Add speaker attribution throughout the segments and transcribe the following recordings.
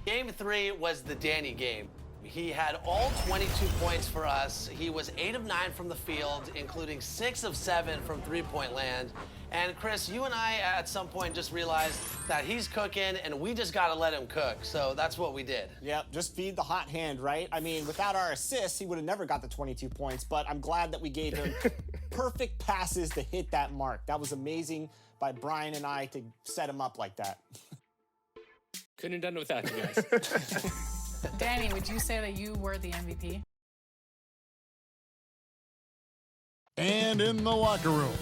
Speaker 1: Game 3 was the Danny game. He had all 22 points for us. He was 8 of 9 from the field, including 6 of 7 from three-point land. And Chris, you and I at some point just realized that he's cooking and we just got to let him cook. So that's what we did.
Speaker 2: Yep, just feed the hot hand, right? I mean, without our assists, he would have never got the 22 points, but I'm glad that we gave him perfect passes to hit that mark. That was amazing by Brian and I to set him up like that.
Speaker 3: Couldn't have done it without you guys.
Speaker 4: Danny, would you say that you were the MVP?
Speaker 5: And in the locker room,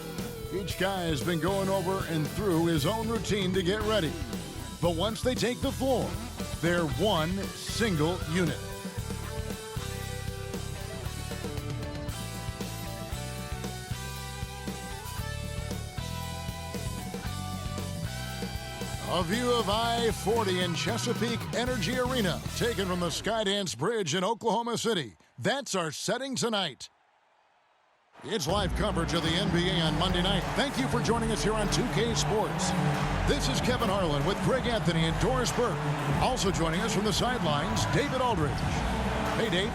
Speaker 5: each guy has been going over and through his own routine to get ready. But once they take the floor, they're one single unit. A view of I-40 in Chesapeake Energy Arena, taken from the Skydance Bridge in Oklahoma City. That's our setting tonight. It's live coverage of the NBA on Monday night. Thank you for joining us here on 2K Sports. This is Kevin Harlan with Greg Anthony and Doris Burke. Also joining us from the sidelines, David Aldridge. Hey, Dave.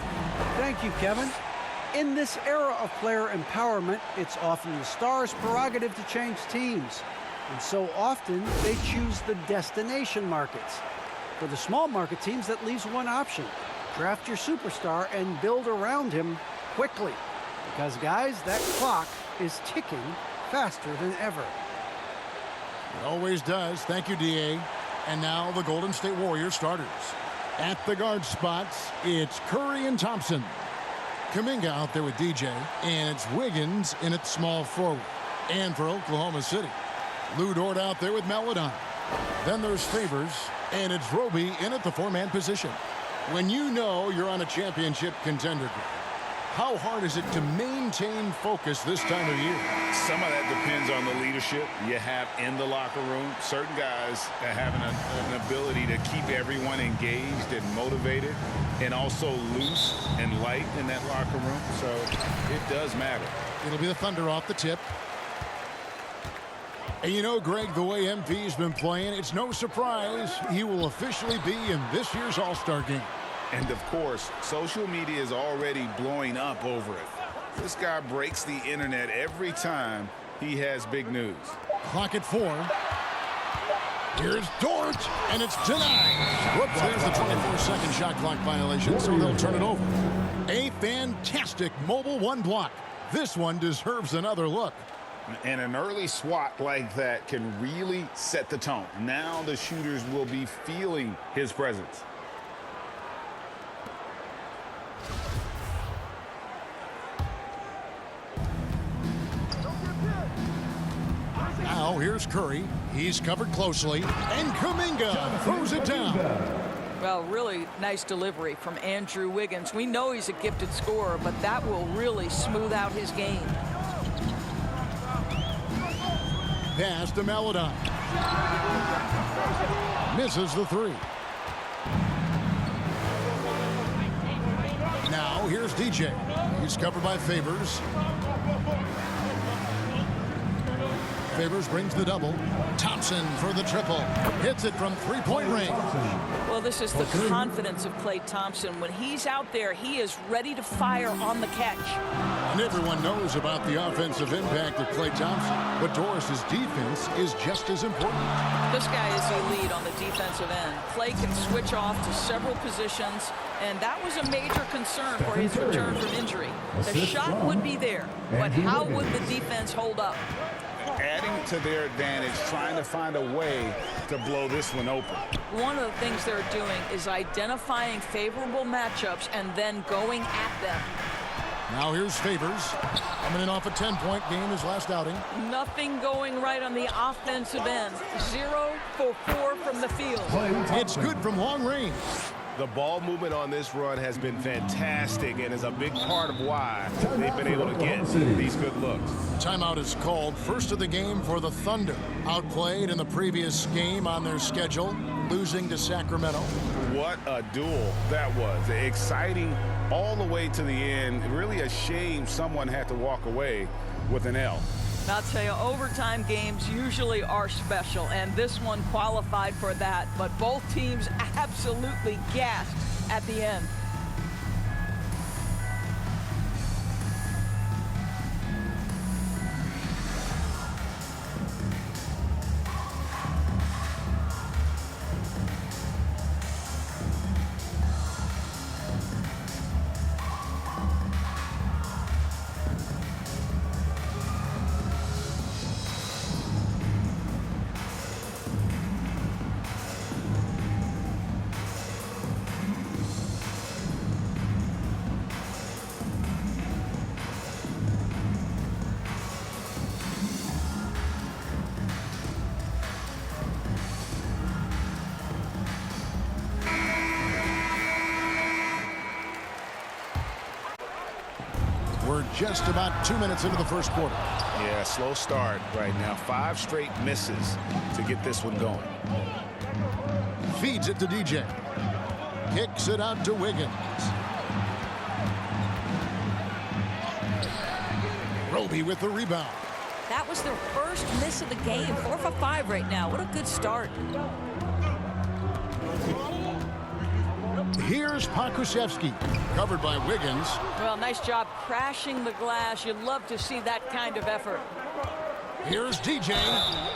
Speaker 6: Thank you, Kevin. In this era of player empowerment, it's often the star's prerogative to change teams. And so often, they choose the destination markets. For the small market teams, that leaves one option. Draft your superstar and build around him quickly. Because, guys, that clock is ticking faster than ever.
Speaker 5: It always does. Thank you, D.A. And now the Golden State Warriors starters. At the guard spots, it's Curry and Thompson. Kuminga out there with DJ. And it's Wiggins in at small forward. And for Oklahoma City, Lou Dort out there with Maledon. Then there's Favors, and it's Roby in at the four-man position. When you know you're on a championship contender group, how hard is it to maintain focus this time of year?
Speaker 7: Some of that depends on the leadership you have in the locker room. Certain guys are having an ability to keep everyone engaged and motivated and also loose and light in that locker room. So it does matter.
Speaker 5: It'll be the Thunder off the tip. And you know, Greg, the way MV's been playing, it's no surprise he will officially be in this year's All-Star game.
Speaker 7: And, of course, social media is already blowing up over it. This guy breaks the internet every time he has big news.
Speaker 5: Clock at 4. Here's Dort, and it's denied. Whoops, there's the 24-second shot clock violation, so they'll turn it over. A fantastic mobile one block. This one deserves another look.
Speaker 7: And an early swat like that can really set the tone. Now the shooters will be feeling his presence.
Speaker 5: Now here's Curry. He's covered closely. And Kuminga throws it down.
Speaker 8: Well, really nice delivery from Andrew Wiggins. We know he's a gifted scorer, but that will really smooth out his game.
Speaker 5: Pass to Maledon. Misses the three. Now here's DJ. He's covered by Favors. Favors brings the double. Thompson for the triple. Hits it from three-point range.
Speaker 8: Well, this is the confidence of Klay Thompson. When he's out there, he is ready to fire on the catch.
Speaker 5: And everyone knows about the offensive impact of Klay Thompson, but Doris's defense is just as important.
Speaker 8: This guy is elite on the defensive end. Klay can switch off to several positions, and that was a major concern for his return from injury. The shot would be there, but how would the defense hold up?
Speaker 7: Adding to their advantage, trying to find a way to blow this one open.
Speaker 8: One of the things they're doing is identifying favorable matchups and then going at them.
Speaker 5: Now here's Favors. Coming in off a 10-point game his last outing.
Speaker 8: Nothing going right on the offensive end. 0 for 4 from the field.
Speaker 5: It's good from long range.
Speaker 9: The ball movement on this run has been fantastic and is a big part of why they've been able to get these good looks.
Speaker 5: Timeout is called. First of the game for the Thunder. Outplayed in the previous game on their schedule. losing to Sacramento.
Speaker 7: What a duel that was. Exciting all the way to the end. Really a shame someone had to walk away with an L.
Speaker 8: I'll tell you, overtime games usually are special, and this one qualified for that. But both teams absolutely gassed at the end.
Speaker 5: We're just about 2 minutes into the first quarter.
Speaker 7: Yeah, slow start right now. 5 straight misses to get this one going.
Speaker 5: Feeds it to DJ. Kicks it out to Wiggins. Roby with the rebound.
Speaker 10: That was their first miss of the game. 4 for 5 right now. What a good start.
Speaker 5: Here's Pokusevski, covered by Wiggins.
Speaker 8: Well, nice job crashing the glass. You'd love to see that kind of effort.
Speaker 5: Here's DJ,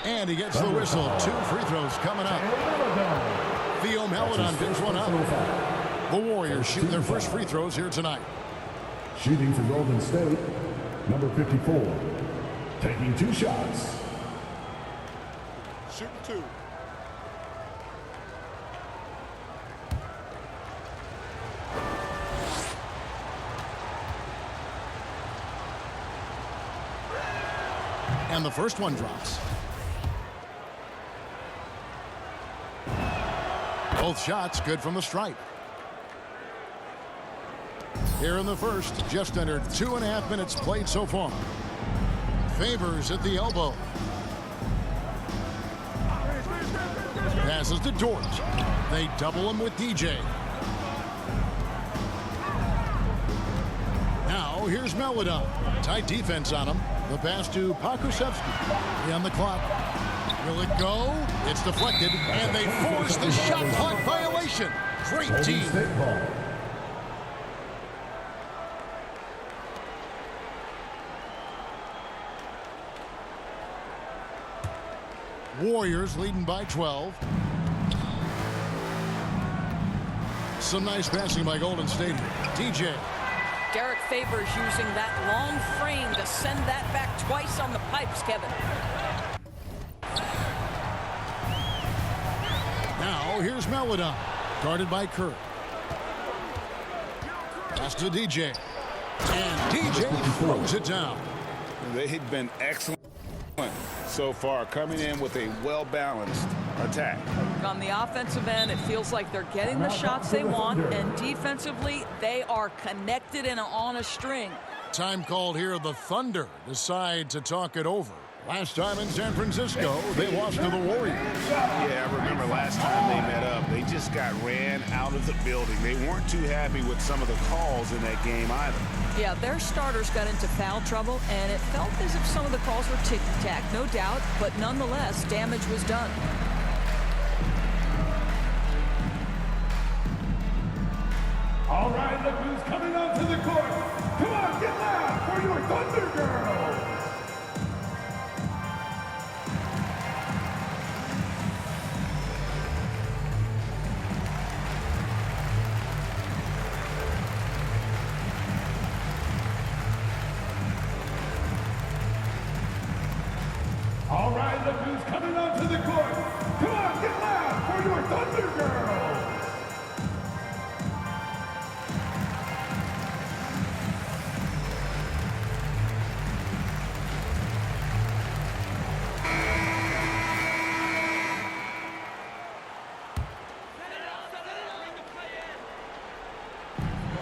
Speaker 5: and he gets the whistle. 2 free throws coming up. Theo Maledon picks one up. The Warriors shoot their first free throws here tonight.
Speaker 11: Shooting for Golden State, number 54. Taking 2 shots.
Speaker 5: Shooting 2. And the first one drops. Both shots good from the stripe. Here in the first, just under 2.5 minutes played so far. Favors at the elbow. Passes to Dort. They double him with DJ. Now here's Maledon. Tight defense on him. The pass to Pokusevski. On the clock. Will it go? It's deflected, and they force the shot clock violation. Great team. Warriors leading by 12. Some nice passing by Golden State. DJ.
Speaker 8: Derek Favors using that long frame to send that back twice on the pipes, Kevin.
Speaker 5: Now here's Maledon, guarded by Kerr. Pass to DJ. And DJ throws it down.
Speaker 7: They've been excellent so far, coming in with a well-balanced attack.
Speaker 8: On the offensive end, it feels like they're getting the shots they want, and defensively, they are connected and on a string.
Speaker 5: Time called here. The Thunder decide to talk it over. Last time in San Francisco, they lost to the Warriors.
Speaker 7: Yeah, I remember last time they met up, they just got ran out of the building. They weren't too happy with some of the calls in that game either.
Speaker 8: Yeah, their starters got into foul trouble, and it felt as if some of the calls were tick-tack, no doubt, but nonetheless, damage was done.
Speaker 11: All right, look who's coming onto the court. Come on, get loud for your Thunder Girls. All right, look who's coming onto the court. Come on, get loud for your Thunder Girls.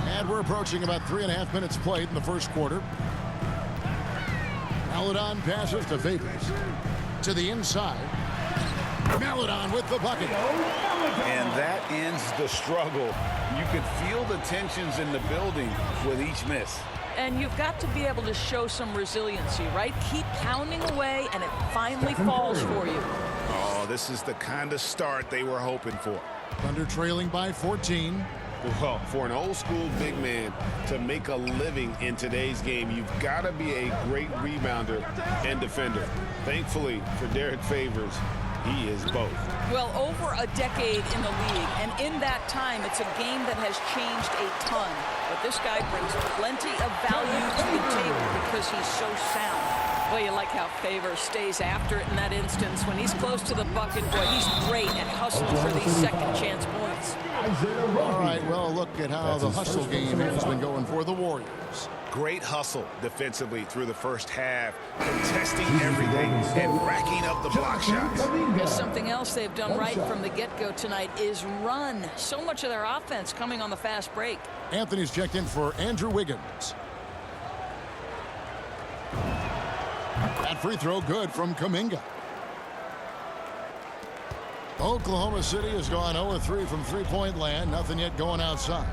Speaker 5: And we're approaching about 3.5 minutes played in the first quarter. Maledon passes to Favors. To the inside. Maledon with the bucket.
Speaker 7: And that ends the struggle. You could feel the tensions in the building with each miss.
Speaker 8: And you've got to be able to show some resiliency, right? Keep pounding away, and it finally falls for you.
Speaker 7: Oh, this is the kind of start they were hoping for.
Speaker 5: Thunder trailing by 14.
Speaker 9: Well, for an old school big man to make a living in today's game, you've got to be a great rebounder and defender. Thankfully for Derek Favors, he is both.
Speaker 8: Well, over a decade in the league, and in that time, it's a game that has changed a ton. But this guy brings plenty of value to the table because he's so sound. Well, you like how Favors stays after it in that instance. When he's close to the bucket, boy, he's great at hustling for these second chance points.
Speaker 5: All right, well, look at how the hustle game has been going for the Warriors.
Speaker 7: Great hustle defensively through the first half, contesting everything and racking up the block shots.
Speaker 8: There's something else they've done right from the get-go tonight is run. So much of their offense coming on the fast break.
Speaker 5: Anthony's checked in for Andrew Wiggins. That free throw good from Kuminga. Oklahoma City has gone 0-3 from three-point land. Nothing yet going outside.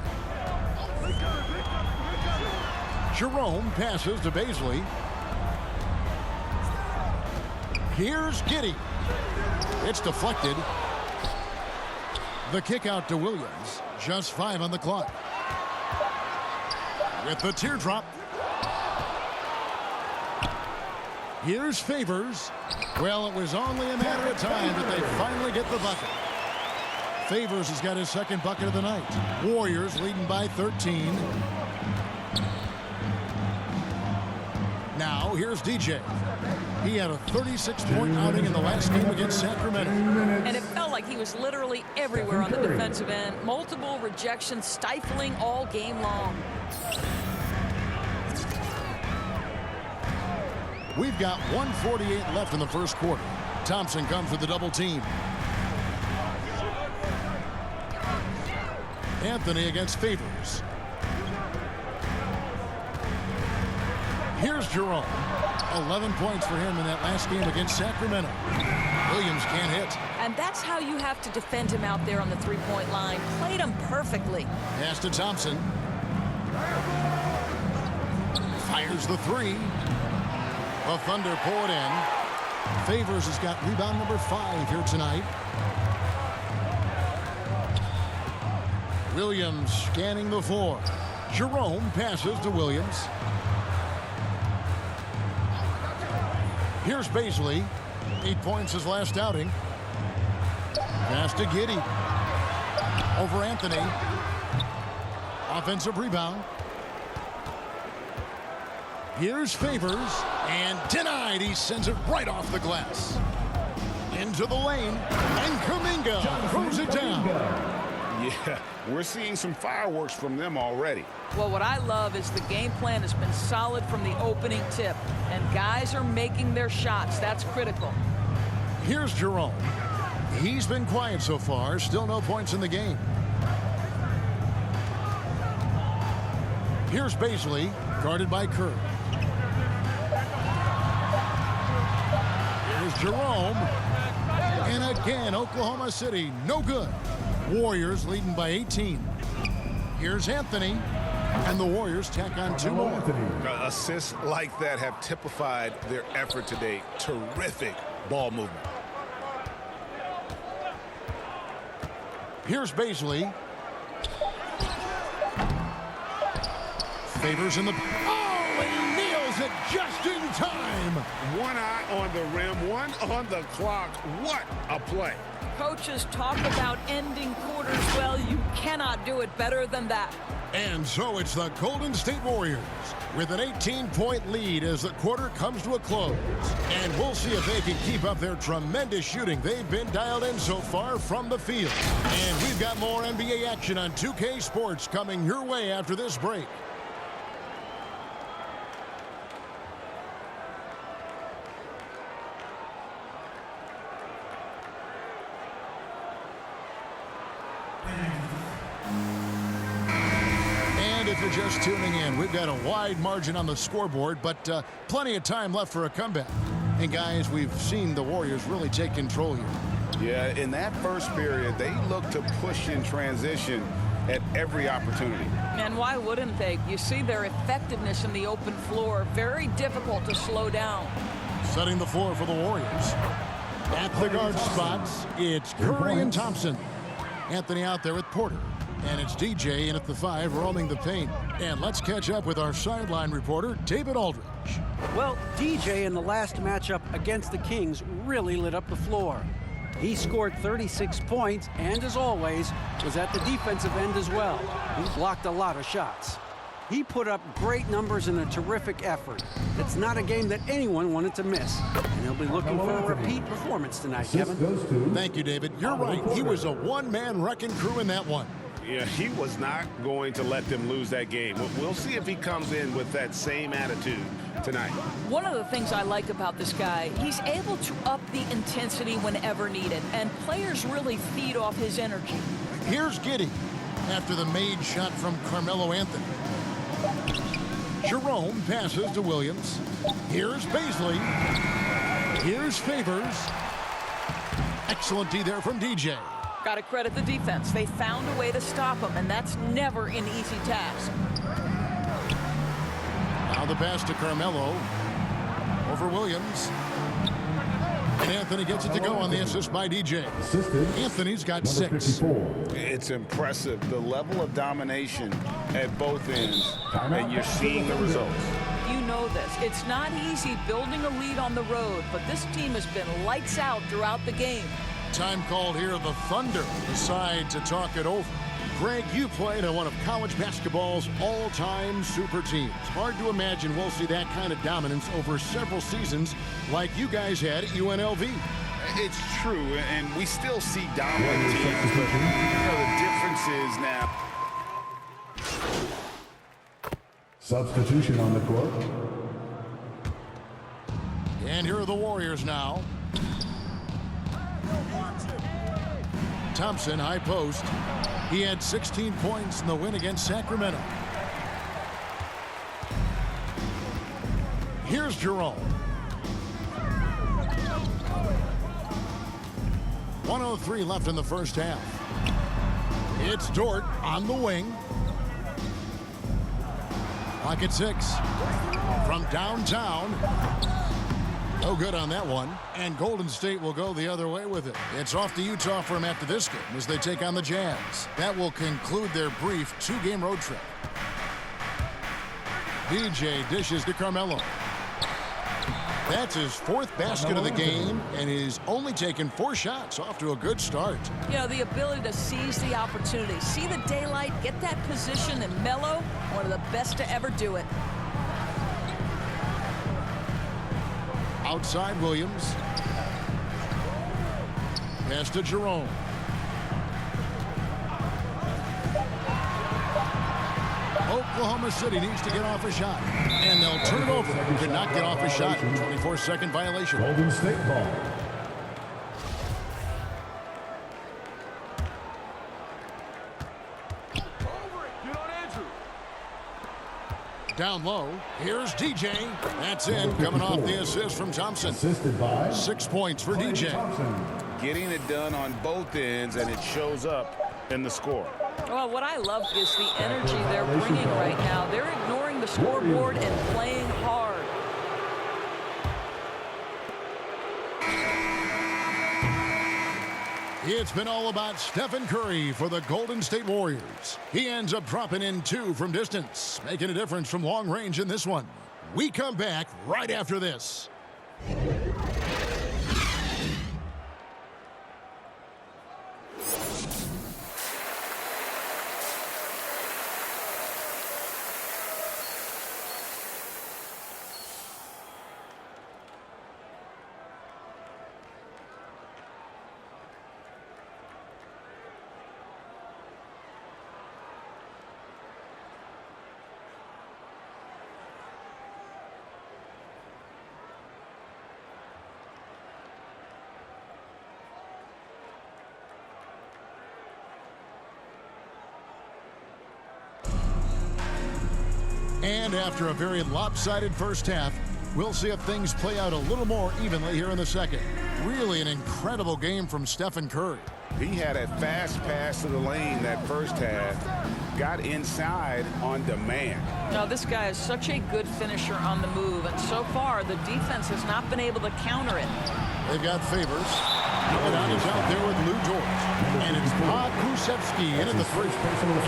Speaker 5: Jerome passes to Baisley. Here's Giddey. It's deflected. The kick out to Williams. Just 5 on the clock. With the teardrop. Here's Favors. Well, it was only a matter of time that they finally get the bucket. Favors has got his second bucket of the night. Warriors leading by 13. Now, here's DJ. He had a 36-point outing in the last game against Sacramento.
Speaker 8: And it felt like he was literally everywhere on the defensive end. Multiple rejections, stifling all game long.
Speaker 5: We've got 1:48 left in the first quarter. Thompson comes with the double team. Anthony against Favors. Here's Jerome. 11 points for him in that last game against Sacramento. Williams can't hit.
Speaker 8: And that's how you have to defend him out there on the three-point line. Played him perfectly.
Speaker 5: Pass to Thompson. Fires the three. The Thunder pull it in. Favors has got rebound number 5 here tonight. Williams scanning the floor. Jerome passes to Williams. Here's Baisley. 8 points his last outing. Pass to Giddey. Over Anthony. Offensive rebound. Here's Favors. And denied. He sends it right off the glass. Into the lane. And Kuminga throws it down.
Speaker 7: Yeah, we're seeing some fireworks from them already.
Speaker 8: Well, what I love is the game plan has been solid from the opening tip. And guys are making their shots. That's critical.
Speaker 5: Here's Jerome. He's been quiet so far. Still no points in the game. Here's Baisley, guarded by Kerr. Here's Jerome. And again, Oklahoma City, no good. Warriors leading by 18. Here's Anthony. And the Warriors tack on 2 more.
Speaker 7: Assists like that have typified their effort today. Terrific ball movement.
Speaker 5: Here's Baisley. Favors in the... Oh, he nails it just in time.
Speaker 9: One eye on the rim, one on the clock. What a play.
Speaker 8: Coaches talk about ending quarters. Well, you cannot do it better than that.
Speaker 5: And so it's the Golden State Warriors with an 18-point lead as the quarter comes to a close. And we'll see if they can keep up their tremendous shooting they've been dialed in so far from the field. And we've got more NBA action on 2K Sports coming your way after this break. If you're just tuning in, we've got a wide margin on the scoreboard, but plenty of time left for a comeback. And guys, we've seen the Warriors really take control here.
Speaker 7: Yeah, in that first period, they looked to push in transition at every opportunity.
Speaker 8: And why wouldn't they? You see their effectiveness in the open floor. Very difficult to slow down.
Speaker 5: Setting the floor for the Warriors. At the guard spots, it's Curry and Thompson. Anthony out there with Porter. And it's DJ in at the 5, roaming the paint. And let's catch up with our sideline reporter, David Aldridge.
Speaker 6: Well, DJ in the last matchup against the Kings really lit up the floor. He scored 36 points and, as always, was at the defensive end as well. He blocked a lot of shots. He put up great numbers in a terrific effort. It's not a game that anyone wanted to miss. And he'll be looking for a repeat performance tonight, Kevin.
Speaker 5: Thank you, David. You're right. He was a one-man wrecking crew in that one.
Speaker 9: Yeah, he was not going to let them lose that game. We'll see if he comes in with that same attitude tonight.
Speaker 8: One of the things I like about this guy, he's able to up the intensity whenever needed, and players really feed off his energy.
Speaker 5: Here's Giddey after the made shot from Carmelo Anthony. Jerome passes to Williams. Here's Baisley. Here's Favors. Excellent D there from DJ.
Speaker 8: Got to credit the defense. They found a way to stop him, and that's never an easy task.
Speaker 5: Now the pass to Carmelo. Over Williams. And Anthony gets it to go on the assist by DJ. Anthony's got 6.
Speaker 7: It's impressive, the level of domination at both ends, and you're seeing the results.
Speaker 8: You know this. It's not easy building a lead on the road, but this team has been lights out throughout the game.
Speaker 5: Time called here. The Thunder decide to talk it over. Greg, you played on one of college basketball's all-time super teams. Hard to imagine we'll see that kind of dominance over several seasons like you guys had at UNLV.
Speaker 7: It's true, and we still see dominant teams, but the difference is now.
Speaker 11: Substitution on the court.
Speaker 5: And here are the Warriors now. Thompson, high post. He had 16 points in the win against Sacramento. Here's Jerome. 1:03 left in the first half. It's Dort on the wing. Clock at 6. From downtown. No good on that one. And Golden State will go the other way with it. It's off to Utah for them after this game as they take on the Jazz. That will conclude their brief 2-game road trip. DJ dishes to Carmelo. That's his 4th basket of the game, and he's only taken 4 shots. Off to a good start.
Speaker 8: You know, the ability to seize the opportunity, see the daylight, get that position, and Melo, one of the best to ever do it.
Speaker 5: Outside Williams. Pass to Jerome. Oklahoma City needs to get off a shot. And they'll turn it over. Could not get off a shot. 24-second violation.
Speaker 11: Golden State ball.
Speaker 5: Down low. Here's DJ. That's in. Coming off the assist from Thompson.
Speaker 11: Assisted by
Speaker 5: 6 points for DJ.
Speaker 11: Thompson.
Speaker 7: Getting it done on both ends, and it shows up in the score.
Speaker 8: Well, what I love is the energy they're bringing right now. They're ignoring the scoreboard and playing hard.
Speaker 5: It's been all about Stephen Curry for the Golden State Warriors. He ends up dropping in 2 from distance, making a difference from long range in this one. We come back right after this. And after a very lopsided first half, We'll see if things play out a little more evenly here in the second. Really an incredible game from Stephen Curry.
Speaker 7: He had a fast pass to the lane that first half, got inside on demand.
Speaker 8: Now, this guy is such a good finisher on the move, and so far the defense has not been able to counter it.
Speaker 5: They've got Favors. Meladoun is out there with Lou George. And it's Pokusevski in at the three.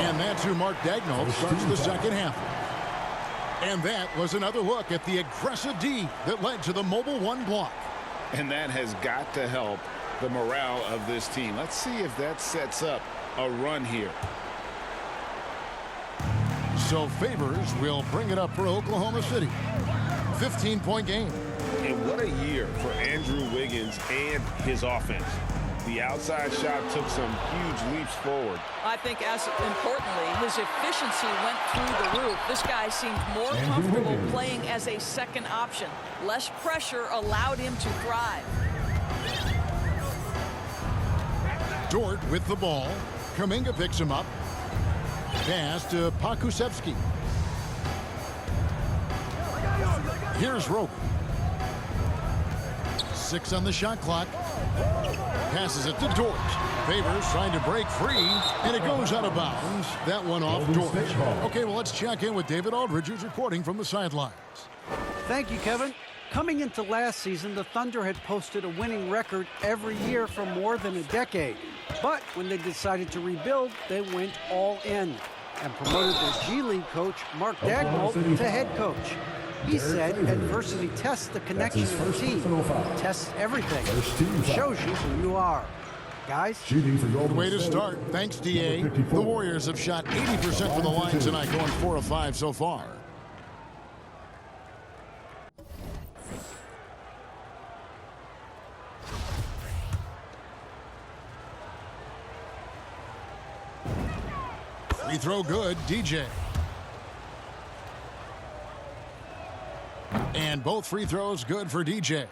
Speaker 5: And that's who Mark Daigneault starts the second half. And that was another look at the aggressive D that led to the Mobile One block.
Speaker 7: And that has got to help the morale of this team. Let's see if that sets up a run here.
Speaker 5: So Favors will bring it up for Oklahoma City. 15-point game.
Speaker 7: And what a year for Andrew Wiggins and his offense. The outside shot took some huge leaps forward.
Speaker 8: I think as importantly, his efficiency went through the roof. This guy seemed more comfortable playing as a second option. Less pressure allowed him to thrive.
Speaker 5: Dort with the ball. Kuminga picks him up. Pass to Pokusevski. Here's Roby. 6 on the shot clock. Passes it to Dort. Favors trying to break free, and it goes out of bounds. That one off Dort. Okay, well, let's check in with David Aldridge, who's reporting from the sidelines.
Speaker 6: Thank you, Kevin. Coming into last season, the Thunder had posted a winning record every year for more than a decade. But when they decided to rebuild, they went all in and promoted their G League coach, Mark Daigneault, to head coach. He said adversity tests the connection of the team, tests everything, shows you who you are. Guys?
Speaker 5: Good way to start. Thanks, D.A. The Warriors have shot 80% from the line tonight, going 4 of 5 so far. Free throw good, DJ. And both free throws good for DJ.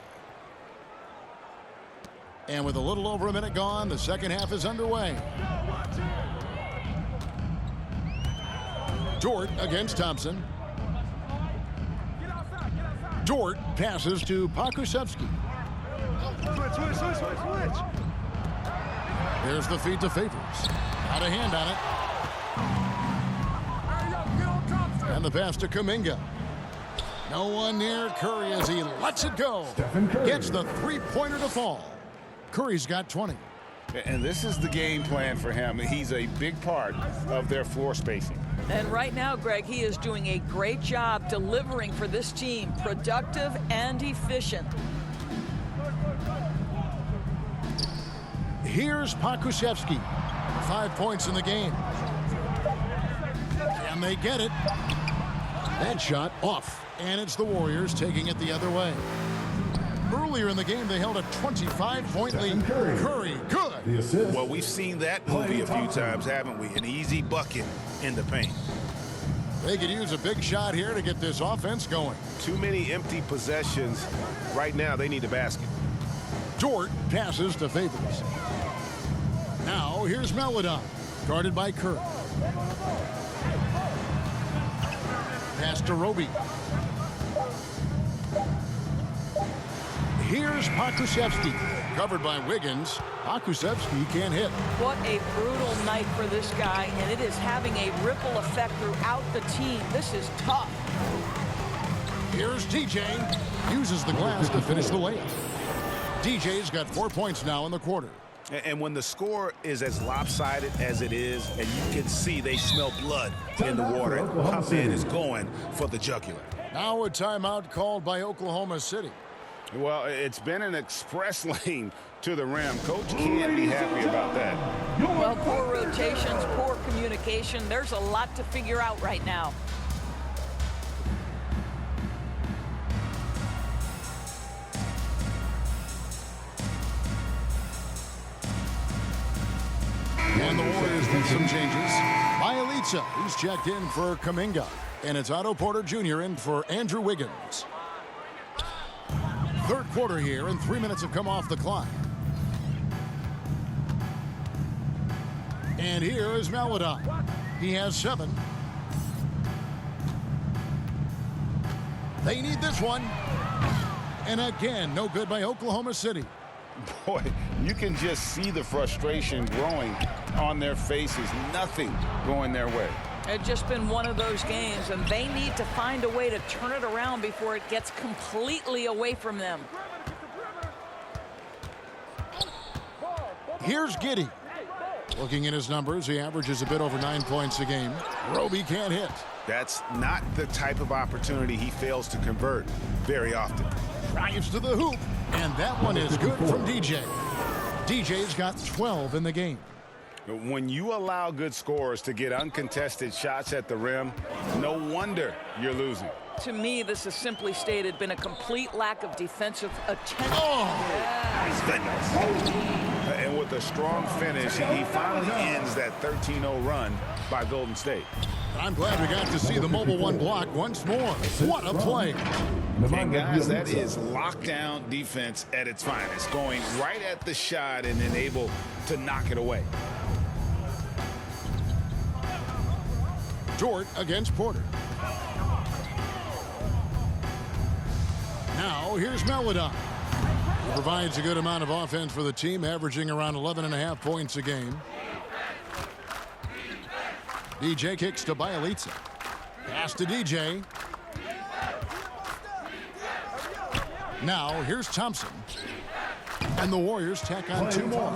Speaker 5: And with a little over a minute gone, the second half is underway. Dort against Thompson. Dort passes to Pokusevski. There's the feed to Favors. Out of hand on it. And the pass to Kuminga. No one near Curry as he lets it go. Gets the three-pointer to fall. Curry's got 20.
Speaker 7: And this is the game plan for him. He's a big part of their floor spacing.
Speaker 8: And right now, Greg, he is doing a great job delivering for this team, productive and efficient.
Speaker 5: Here's Pokusevski. 5 points in the game. Can they get it? That shot off. And it's the Warriors taking it the other way. Earlier in the game, they held a 25-point lead. Curry, good.
Speaker 7: Well, we've seen that movie a few times, haven't we? An easy bucket in the paint.
Speaker 5: They could use a big shot here to get this offense going.
Speaker 9: Too many empty possessions. Right now, they need a basket.
Speaker 5: Dort passes to Favors. Now, here's Meladoun, guarded by Curry. Pass to Roby. Here's Pokusevski, covered by Wiggins. Pokusevski can't hit.
Speaker 8: What a brutal night for this guy, and it is having a ripple effect throughout the team. This is tough.
Speaker 5: Here's DJ. Uses the glass to finish the layup. DJ's got 4 points now in the quarter.
Speaker 7: And when the score is as lopsided as it is, and you can see they smell blood in the water, Pop Man is going for the jugular.
Speaker 5: Now a timeout called by Oklahoma City.
Speaker 7: Well, it's been an express lane to the rim. Coach can't be happy about that.
Speaker 8: Well, poor rotations, poor communication. There's a lot to figure out right now.
Speaker 5: And the Warriors make some changes. Bjelica, who's checked in for Kuminga. And it's Otto Porter Jr. in for Andrew Wiggins. Third quarter here, and 3 minutes have come off the clock. And here is Meladoun. He has 7. They need this one. And again, no good by Oklahoma City.
Speaker 7: Boy, you can just see the frustration growing on their faces. Nothing going their way.
Speaker 8: It's just been one of those games, and they need to find a way to turn it around before it gets completely away from them.
Speaker 5: Here's Giddey. Looking at his numbers, he averages a bit over 9 points a game. Roby can't hit.
Speaker 9: That's not the type of opportunity he fails to convert very often.
Speaker 5: Drives to the hoop, and that one is good from DJ. DJ's got 12 in the game.
Speaker 9: When you allow good scorers to get uncontested shots at the rim, no wonder you're losing.
Speaker 8: To me, this has simply stated been a complete lack of defensive attention.
Speaker 9: Nice fitness. And with a strong finish, he finally ends that 13-0 run by Golden State.
Speaker 5: I'm glad we got to see the Mobile One block once more. What a play.
Speaker 9: And guys, that is lockdown defense at its finest, going right at the shot and then able to knock it away.
Speaker 5: Dort against Porter. Now here's Melodon. He provides a good amount of offense for the team, averaging around 11.5 points a game. DJ kicks to Bielitsa. Pass to DJ. Now here's Thompson. And the Warriors tack on 2 more.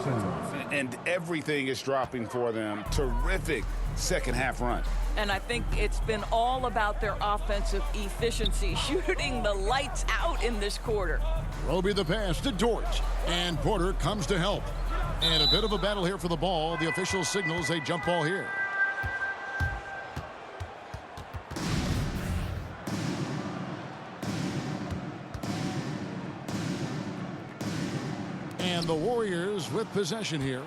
Speaker 9: And everything is dropping for them. Terrific second half run.
Speaker 8: And I think it's been all about their offensive efficiency, shooting the lights out in this quarter.
Speaker 5: Roby the pass to Dort. And Porter comes to help. And a bit of a battle here for the ball. The official signals a jump ball here. And the Warriors with possession here.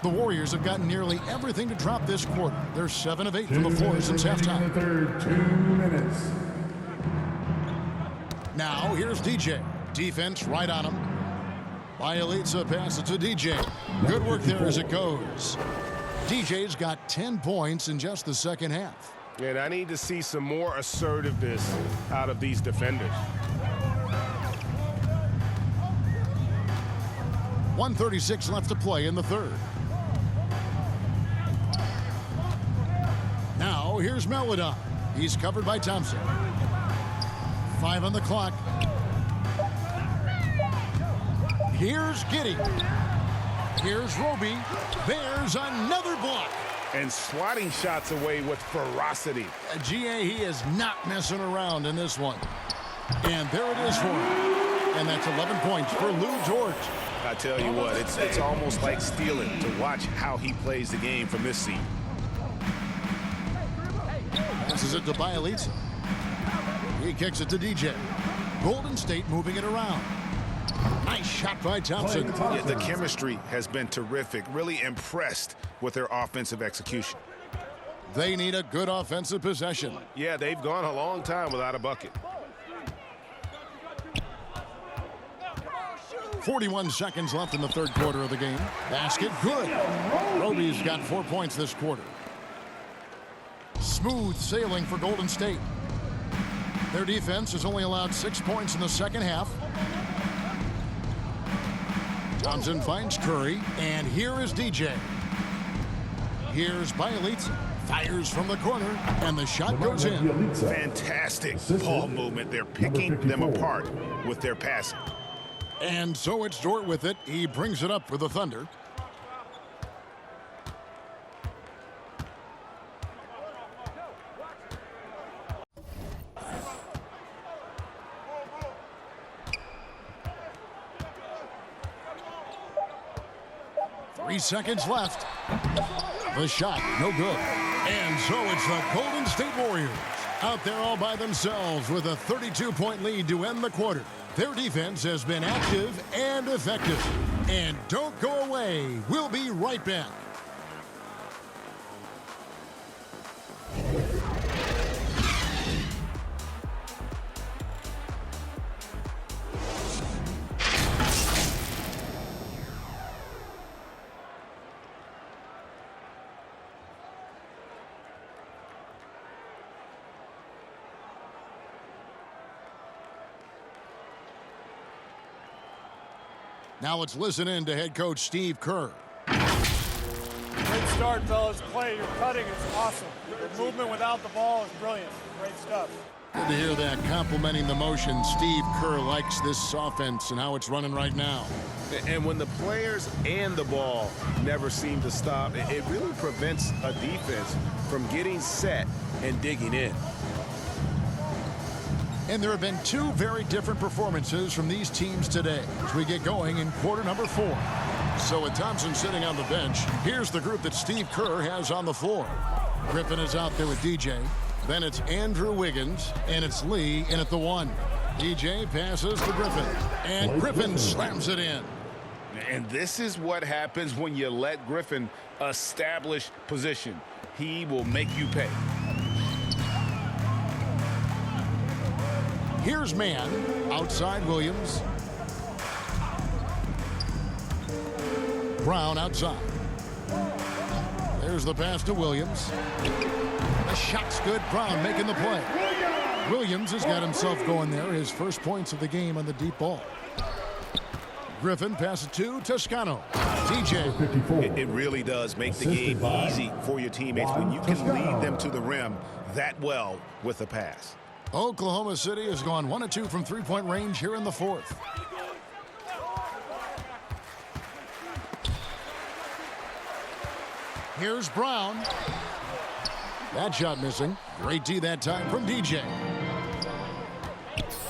Speaker 5: The Warriors have gotten nearly everything to drop this quarter. They're 7 of 8 from the floor since halftime.
Speaker 11: 2 minutes.
Speaker 5: Now here's DJ. Defense right on him. Bielitsa passes to DJ. Good work there as it goes. DJ's got 10 points in just the second half.
Speaker 12: And I need to see some more assertiveness out of these defenders.
Speaker 5: 1:36 left to play in the third. Now here's Melodon. He's covered by Thompson. 5 on the clock. Here's Giddey. Here's Roby. There's another block.
Speaker 9: And swatting shots away with ferocity.
Speaker 5: GA, he is not messing around in this one. And there it is for him. And that's 11 points for Lou Dort.
Speaker 9: I tell you what, it's almost like stealing to watch how he plays the game from this seat.
Speaker 5: Passes it to Bielitsa. He kicks it to DJ. Golden State moving it around. Nice shot by Thompson.
Speaker 9: Yeah, the chemistry has been terrific. Really impressed with their offensive execution.
Speaker 5: They need a good offensive possession.
Speaker 12: Yeah, they've gone a long time without a bucket.
Speaker 5: 41 seconds left in the third quarter of the game. Basket good. Roby's got 4 points this quarter. Smooth sailing for Golden State. Their defense has only allowed 6 points in the second half. Thompson finds Curry, and here is DJ. Here's Bielitsa. Fires from the corner, and the shot goes in.
Speaker 9: Fantastic ball movement. They're picking them apart with their passing.
Speaker 5: And so it's Dort with it. He brings it up for the Thunder. Three seconds left. The shot, no good. And so it's the Golden State Warriors out there all by themselves with a 32-point lead to end the quarter. Their defense has been active and effective. And don't go away. We'll be right back. Now let's listen in to head coach Steve Kerr.
Speaker 13: Great start, fellas. Clay, your cutting is awesome. Your movement without the ball is brilliant. Great stuff.
Speaker 5: Good to hear that. Complimenting the motion. Steve Kerr likes this offense and how it's running right now.
Speaker 7: And when the players and the ball never seem to stop, it really prevents a defense from getting set and digging in.
Speaker 5: And there have been two very different performances from these teams today as we get going in quarter number 4. So with Thompson sitting on the bench, here's the group that Steve Kerr has on the floor. Griffin is out there with DJ. Then it's Andrew Wiggins, and it's Lee in at the 1. DJ passes to Griffin, and Griffin slams it in.
Speaker 7: And this is what happens when you let Griffin establish position. He will make you pay.
Speaker 5: Here's man, outside Williams. Brown outside. There's the pass to Williams. The shot's good. Brown making the play. Williams has got himself going there. His first points of the game on the deep ball. Griffin passes to Toscano. DJ.
Speaker 7: It really does make the game easy for your teammates when you can lead them to the rim that well with a pass.
Speaker 5: Oklahoma City has gone 1 of 2 from three-point range here in the 4th. Here's Brown. That shot missing. Great D that time from DJ.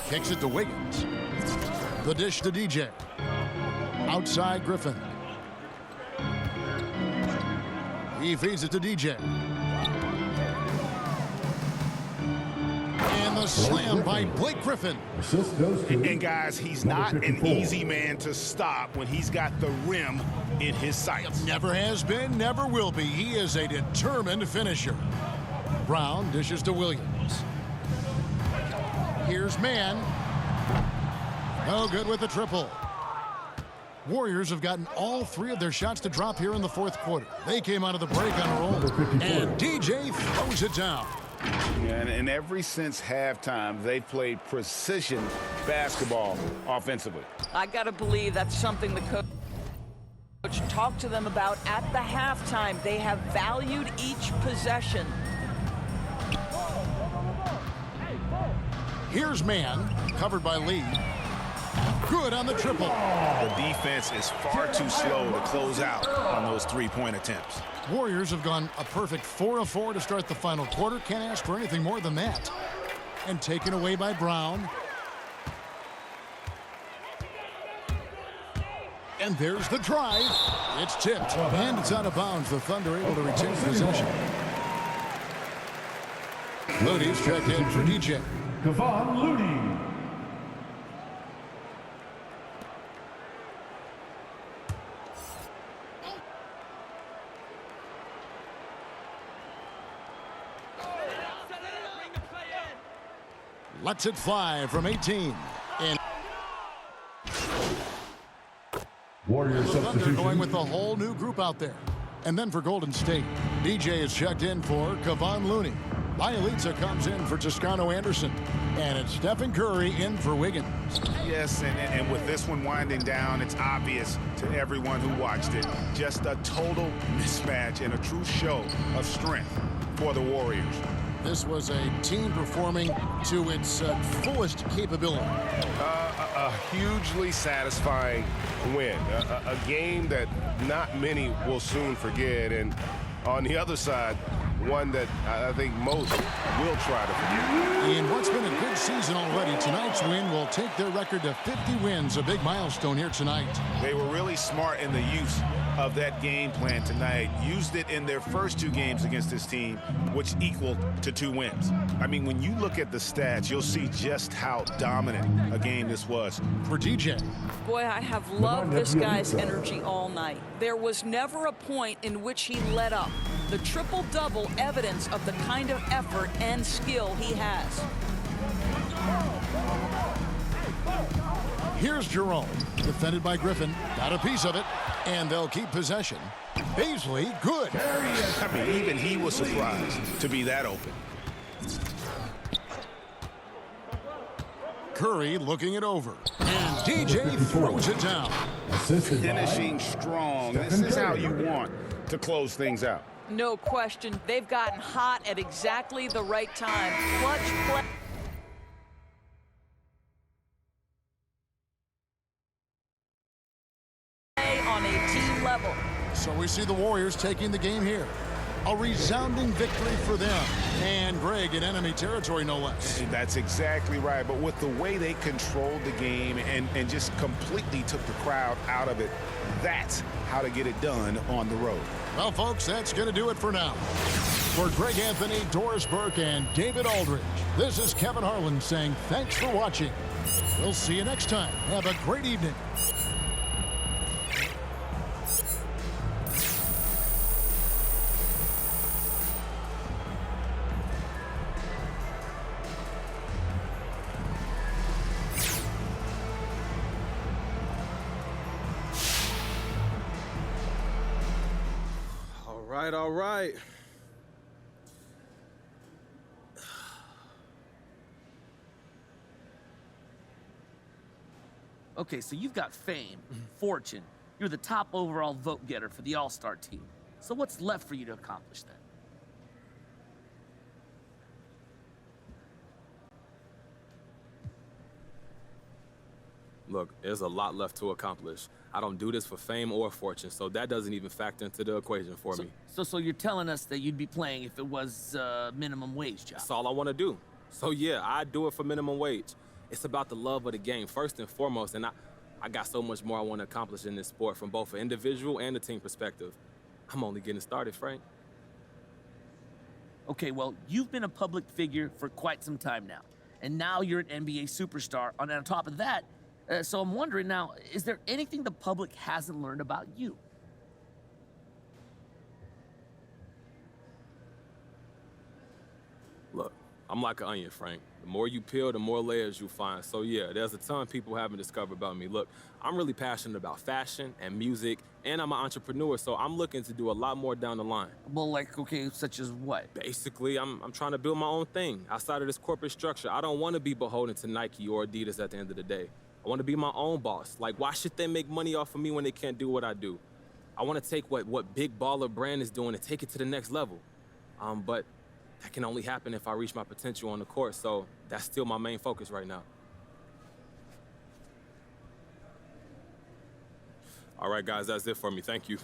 Speaker 5: Kicks it to Wiggins. The dish to DJ. Outside Griffin. He feeds it to DJ. And the slam by Blake Griffin.
Speaker 7: And guys, he's not an easy man to stop when he's got the rim in his sights.
Speaker 5: Never has been, never will be. He is a determined finisher. Brown dishes to Williams. Here's man. No good with the triple. Warriors have gotten all 3 of their shots to drop here in the 4th quarter. They came out of the break on a roll. And DJ throws it down.
Speaker 7: Yeah, and ever since halftime, they played precision basketball offensively.
Speaker 8: I got to believe that's something the coach talked to them about at the halftime. They have valued each possession.
Speaker 5: Here's man, covered by Lee. Good on the triple.
Speaker 7: The defense is far too slow to close out on those three-point attempts.
Speaker 5: Warriors have gone a perfect 4 of 4 to start the final quarter. Can't ask for anything more than that. And taken away by Brown. And there's the drive. It's tipped. And it's out of bounds. The Thunder able to retain possession. Looney's checked in for DJ.
Speaker 11: Kevon Looney.
Speaker 5: Lets it fly from 18. And
Speaker 11: Warrior
Speaker 5: the Thunder
Speaker 11: substitution.
Speaker 5: going with a whole new group out there. And then for Golden State, DJ is checked in for Kevon Looney. Bielitsa comes in for Toscano Anderson. And it's Stephen Curry in for Wiggins.
Speaker 7: Yes, and with this one winding down, it's obvious to everyone who watched it. Just a total mismatch and a true show of strength for the Warriors.
Speaker 5: This was a team performing to its fullest capability.
Speaker 12: A hugely satisfying win. A game that not many will soon forget. And on the other side, one that I think most will try to forget.
Speaker 5: In what's been a good season already, tonight's win will take their record to 50 wins, a big milestone here tonight.
Speaker 7: They were really smart in the use of that game plan tonight. Used it in their first 2 games against this team, which equaled to 2 wins. I mean, when you look at the stats, you'll see just how dominant a game this was.
Speaker 5: For DJ.
Speaker 8: Boy, I have loved this guy's energy all night. There was never a point in which he let up. The triple-double evidence of the kind of effort and skill he has.
Speaker 5: Here's Jerome, defended by Griffin. Got a piece of it, and they'll keep possession. Baisley, good.
Speaker 7: I mean, even he was surprised to be that open.
Speaker 5: Curry looking it over. And DJ throws it down.
Speaker 7: Finishing strong. This is how you want to close things out.
Speaker 8: No question. They've gotten hot at exactly the right time. Clutch play. On a team level.
Speaker 5: So we see the Warriors taking the game here. A resounding victory for them. And Greg in enemy territory, no less.
Speaker 7: That's exactly right. But with the way they controlled the game and just completely took the crowd out of it, that's how to get it done on the road.
Speaker 5: Well, folks, that's going to do it for now. For Greg Anthony, Doris Burke, and David Aldridge, this is Kevin Harlan saying thanks for watching. We'll see you next time. Have a great evening.
Speaker 14: All right.
Speaker 15: Okay, so you've got fame, fortune. You're the top overall vote getter for the All-Star team. So what's left for you to accomplish then?
Speaker 14: Look, there's a lot left to accomplish. I don't do this for fame or fortune, so that doesn't even factor into the equation for me.
Speaker 15: So you're telling us that you'd be playing if it was a minimum wage job?
Speaker 14: That's all I want to do. So yeah, I do it for minimum wage. It's about the love of the game, first and foremost, and I got so much more I want to accomplish in this sport from both an individual and a team perspective. I'm only getting started, Frank.
Speaker 15: Okay, well, you've been a public figure for quite some time now, and now you're an NBA superstar. And on top of that, so I'm wondering now, is there anything the public hasn't learned about you?
Speaker 14: Look, I'm like an onion, Frank. The more you peel, the more layers you find. So yeah, there's a ton people haven't discovered about me. Look, I'm really passionate about fashion and music, and I'm an entrepreneur, so I'm looking to do a lot more down the line.
Speaker 15: Well, like, okay, such as what?
Speaker 14: Basically, I'm trying to build my own thing outside of this corporate structure. I don't want to be beholden to Nike or Adidas at the end of the day. I want to be my own boss. Like, why should they make money off of me when they can't do what I do? I want to take what Big Baller Brand is doing and take it to the next level. But that can only happen if I reach my potential on the court, so that's still my main focus right now. All right, guys, that's it for me. Thank you.